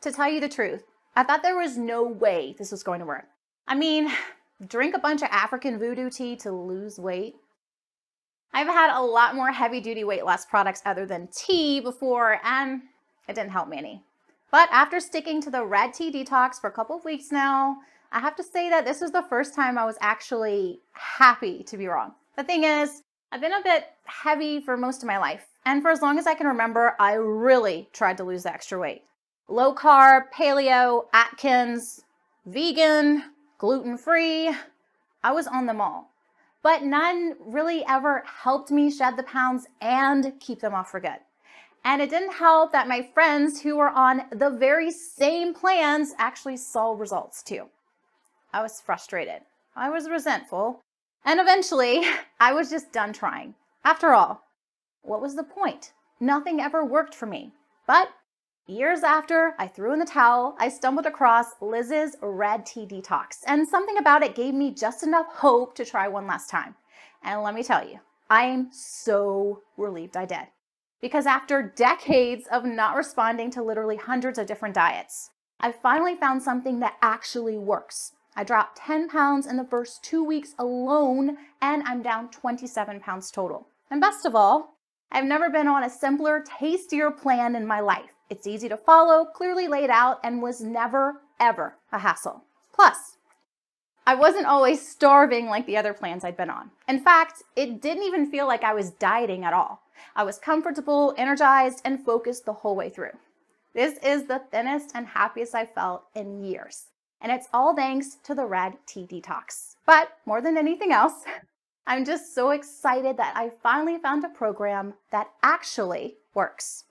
to tell you the truth, I thought there was no way this was going to work. I mean, drink a bunch of African voodoo tea to lose weight? I've had a lot more heavy-duty weight loss products other than tea before, and it didn't help me any. But after sticking to the Red Tea Detox for a couple of weeks now, I have to say that this was the first time I was actually happy to be wrong. The thing is, I've been a bit heavy for most of my life, and for as long as I can remember, I really tried to lose the extra weight. Low carb, paleo, Atkins, vegan, gluten-free, I was on them all. But none really ever helped me shed the pounds and keep them off for good. And it didn't help that my friends who were on the very same plans actually saw results too. I was frustrated. I was resentful. And eventually, I was just done trying. After all, what was the point? Nothing ever worked for me. But years after I threw in the towel, I stumbled across Liz's Red Tea Detox, and something about it gave me just enough hope to try one last time. And let me tell you, I'm so relieved I did. Because after decades of not responding to literally hundreds of different diets, I finally found something that actually works. I dropped 10 pounds in the first 2 weeks alone, and I'm down 27 pounds total. And best of all, I've never been on a simpler, tastier plan in my life. It's easy to follow, clearly laid out, and was never, ever a hassle. Plus, I wasn't always starving like the other plans I'd been on. In fact, it didn't even feel like I was dieting at all. I was comfortable, energized, and focused the whole way through. This is the thinnest and happiest I've felt in years. And it's all thanks to the Red Tea Detox. But more than anything else, I'm just so excited that I finally found a program that actually works.